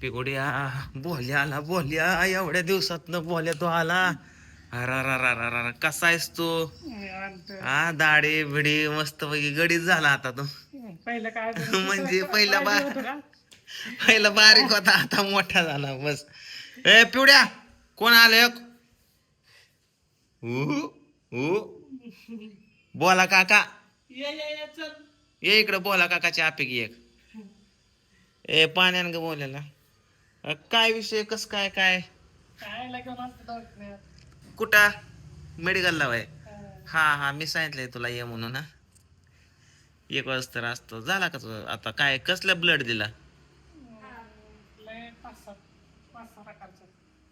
पिगोड्या बोल्या आला बोल्या एवढ्या दिवसात न बोल्या तो आला. अरा कसा आहेस तू? हा दाढी बिडी मस्त पैकी गडीच झाला आता तो. पहिलं काय म्हणजे पहिला बारीक होता आता मोठा झाला बस. ए पिवड्या कोण आलं? बोला काका ये इकडे बोला काकाची आपेगी एक. ए पाण्यान ग बोलायला. काय विषय कस काय काय कुठं मेडिकलला वय? हा मी सांगितलंय तुला ये म्हणून. हा 1 वाजता असतो झाला का तुझा आता काय कसलं ब्लड दिला?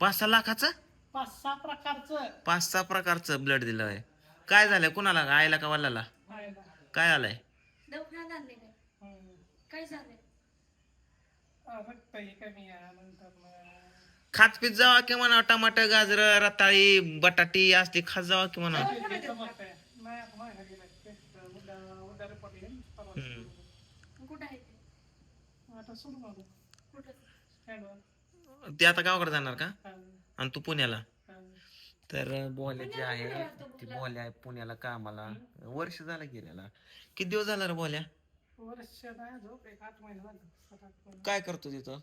5-6 लाखाचं? 5-6 प्रकारचं ब्लड दिलं आहे. काय झालंय कुणाला आईला का वडिलाला? काय झालंय? खात पीत जावा की म्हणा टमाटर गाजर रताळी बटाटी असली खात जावा की म्हणा. ते आता गावाकडे जाणार का? आणि तू पुण्याला? तर बोल्या जे आहे ती बोल्या आहे पुण्याला कामाला. वर्ष झालं गेलेला. किती दिवस झाला रे बोल्या? काय करतो तिथं?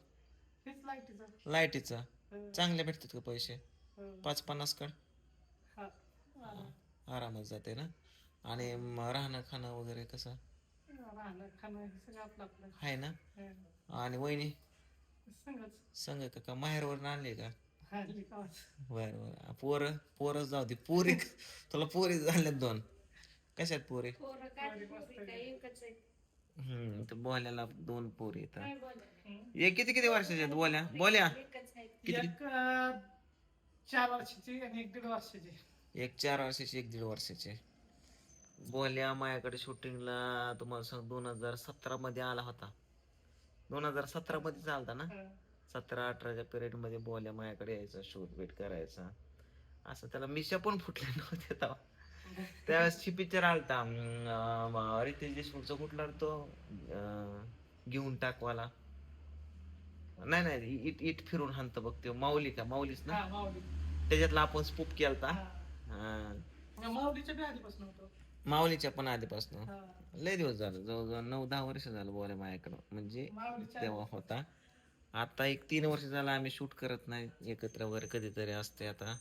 लाईटीचा. चांगले भेटतात का पैसे? 5-50 कड आरामात जाते ना. आणि राहणं खाणं वगैरे कसं आहे ना? आणि वहिनी संग का माहेरवर आणले का? बर पोरच जाऊ दे. पोरी तुला पोरी झाल्यात 2. कशात पोरी? तर बोल्याला 2 पोरी येतात. हे किती किती वर्षाचे आहेत बोल्या किती? 4 वर्षाची आणि 1 1.5 वर्षाची. एक 4 वर्षाची 1 1.5 वर्षाचे. बोल्या माझ्याकडे शूटिंगला तुम्हाला सांग 2017 मध्ये आला होता. 2017 मध्ये चालता ना. 17-18च्या पिरियड मध्ये बोल्या माझ्याकडे यायचा शूट बीट करायचा. असं त्याला मिशा पण फुटले नव्हते तेव्हा. त्यावेळेस पिक्चर आलता रितेश देशमुखचा कुठला तो घेऊन टाकवाला. नाही इट फिरून हाणतं बघ ते माऊलीच ना. त्याच्यातला आपण स्पूप केलता. माऊलीच्या पण आधीपासून लय दिवस झालं जवळजवळ 9-10 वर्ष झालं बोल्या माझ्याकडं म्हणजे तेव्हा होता. आता 1-3 वर्ष झालं आम्ही शूट करत नाही एकत्र वगैरे कधीतरी असते. आता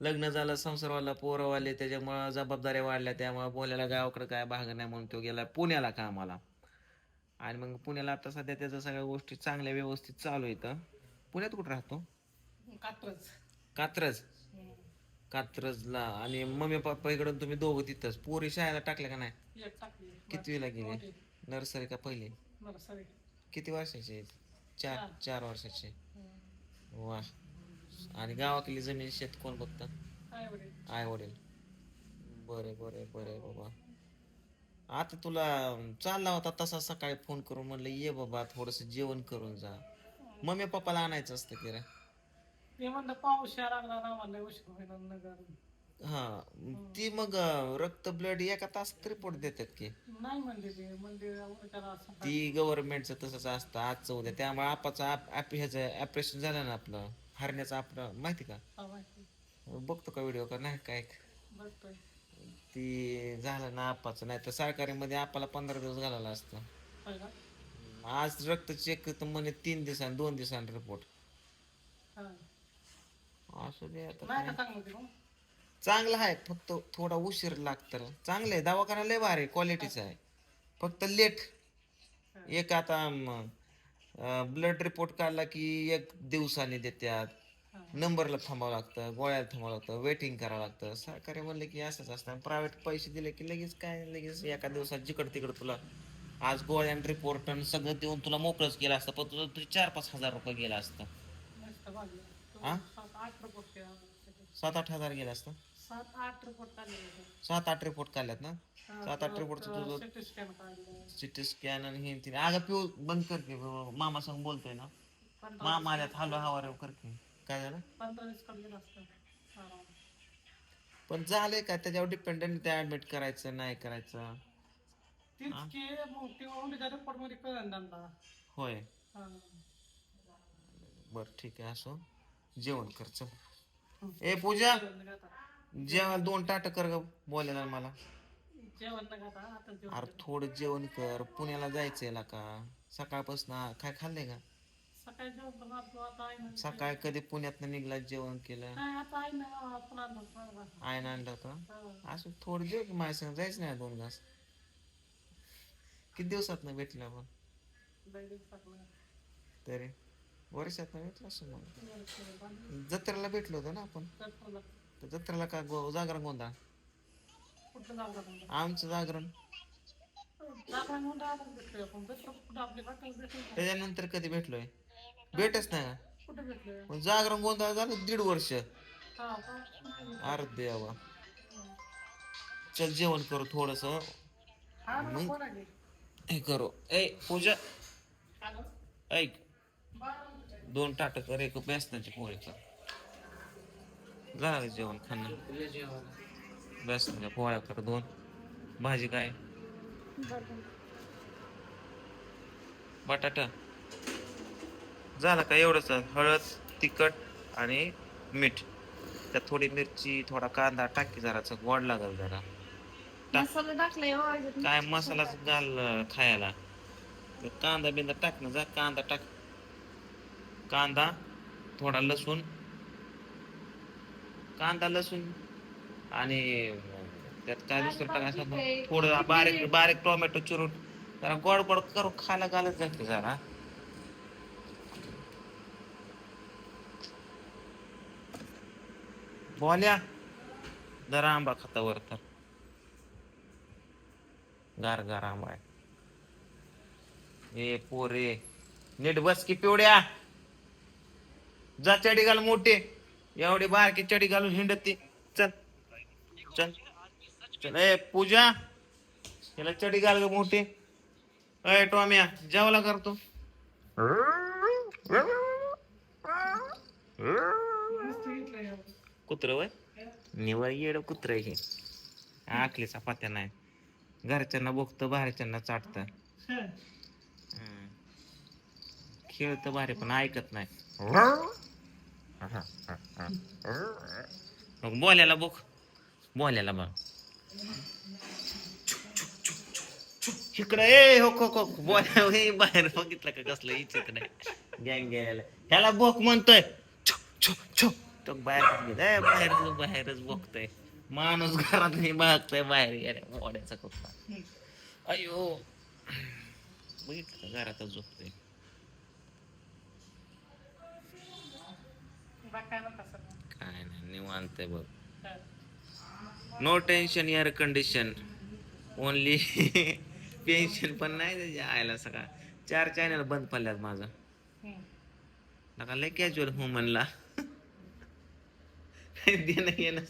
लग्न झालं संसारवाला पोरवाले त्याच्यामुळं जबाबदाऱ्या वाढल्या त्यामुळे बोल्याला गावाकडे काय भाग नाही म्हणून तो गेला पुण्याला कामाला. आणि मग पुण्याला आता सध्या त्याच्या सगळ्या गोष्टी चांगल्या व्यवस्थित चालू आहेत. पुण्यात कुठं राहतो? कात्रज. कात्रजला. आणि मम्मी पप्पा इकडून तुम्ही दोघं तिथंच. पोरी शाळेला टाकल्या का नाही? कितवीला गेली? नर्सरी का पहिली? किती वर्षाचे? 4 वर्षाचे. वा. आणि गावातली जमीन शेत कोण बघतात? आई वडील. बरे बाबा. आता तुला चालला होता तसा सकाळी फोन करून म्हणलं ये बाबा थोडस जेवण करून जा. मम्मी पप्पाला आणायचं असतं की रे. हा ती मग रक्त ब्लड एका तासात रिपोर्ट देतात की. ती गव्हर्नमेंटचं तसंच असतं आजचं उद्या. त्यामुळे आपाचं ह्याचं ऑपरेशन झालं ना आपलं हरण्याचं आपलं माहिती का? बघतो का व्हिडिओ का नाही काय? ती झालं ना आपाचं. नाही तर सरकारी मध्ये आपल्याला 15 दिवस घालायला असतं. आज रक्त चेक करतो म्हणे 3 दिवसांनी 2 दिवसांनी रिपोर्ट. असू दे आता. चांगलं आहे फक्त थोडा उशीर लागतं. चांगलं आहे दवाखाना लय भारी क्वालिटीचा आहे. फक्त लेट. एक आता ब्लड रिपोर्ट काढला की 1 दिवसाने देतात. नंबरला थांबावं लागतं गोळ्याला थांबावं लागतं वेटिंग करावं लागतं. सरकारी म्हणलं की असंच असतं. प्रायव्हेट पैसे दिले की लगेच काय लगेच एका दिवसात जिकड तिकड तुला आज गोळ्या रिपोर्ट सगळं देऊन तुला मोकळच केलं असतं. पण तुझं 4-5 हजार रुपये गेला असतं. 7-8 हजार गेला असतं. 7-8 रिपोर्ट काढल्यात ना. 7-8 रिपोर्ट तुझं सिटी स्कॅन आणि हे तिने अगं पिऊ बंद करते. मामा संग बोलतोय ना. मामा आल्यात हलवा हवा करते. काय झालं? पण झालंय का त्याच्यावर डिपेंडेंट ते ऍडमिट करायचं नाही करायचं. होय बर ठीक आहे असो. जेवण कर चल. ए पूजा, जेवण 2 ताट कर ग बोलायला मला. जेवण न खाता आता जेवण अरे करतो. थोडं जेवण कर, पुण्याला जायचंय ना का. सकाळपासून काय खाल्लंय का? सकाळी जेवण पण आपलं आता आहे ना. सकाळी कधी पुण्यातनं निघला जेवण केलं? नाही आता आहे ना आपण आणलं. आईनं आणलं का? हो. असं थोडं जेव की माझ्या संग जायचं नाही 2 घास. किती दिवसात भेटलं आपण? लय दिवसात नाही. तरी वर्षात भेटलं असं मग. जत्रेला भेटलो होतो ना आपण. जत्रेला. तर जत्रेला का जागरण गोंधळ? कुठं जागरण? आमचं जागरण. जागरण म्हणून आपण भेटलोय आपण. जत्रेला कुठं आपली वाटेल भेटेल का? त्याच्यानंतर कधी भेटलोय? भेटच नाही का? कुठं भेटलोय? मग जागरण गोंधळ झालं 1.5 वर्ष. हा का? अरे देवा. चल जेवण करू थोडस. हा ना, कोण आहे? हे करू. ए पूजा हॅलो? ऐक, बरं. 2 ताट कर, एक बेसनाची पोळी कर. झालं जेवण खाणं. बेसनाच्या पोळ्या कर 2. भाजी काय? बटाटा. झालं का एवढंच? हळद, तिखट आणि मीठ. त्यात थोडी मिरची, थोडा कांदा टाकी, जराचा गोड लागल जरा. मसाला टाकलाय हो अजून. काय मसालाच घाल खायला. तर कांदा बिंदा टाक ना, जा कांदा टाक. कांदा, थोडा लसूण, कांदा लसूण आणि त्यात काय दुसरं टाकायचं, थोडं बारीक बारीक टोमॅटो चिरून जरा गोड गोड करून खायला घालत जाते जरा. बोल्या जरा आंबा खातावर तर गार गार आंबा आहे. ए पोरे नीट बस की पिवड्या. जा चडी घाल मोठी. एवढी बारकी चडी घालून हिंडत ती. चल चल चल. ए पूजा, याला चडी घाल ग मोठी. अय टॉम्या जेवला करतो. नुसतं घेतलंय. कुत्र वय निवळ येड कुत्र हे. आखलीचा पत्या नाही. घरच्यांना बघतं, बाहेरच्यांना चाटतं. खेळतं भारी पण ऐकत नाही. मग बोल्याला बघ, बोल्याला बघ इकडं. ए हो खो खो बोल्या हे बाहेर बघितलं का कसलं इच्छित नाही गँग गेलेला. ह्याला बोक म्हणतोय. तो बाहेर बाहेरच बघतोय. माणूस घरात नाही बघतोय बाहेर गेल्या मोड्याचा कुत्रा. अयो बघितलं का घरातच झोपतोय. बाकी नका सर. काय नाही निवांत आहे बघ. No tension air condition only. Pension पण नाही त्याच्या आयला. सगळा 4 चॅनल बंद पडल्यात माझं. नका लय कॅज्युअल हो म्हणला. देणं घेणं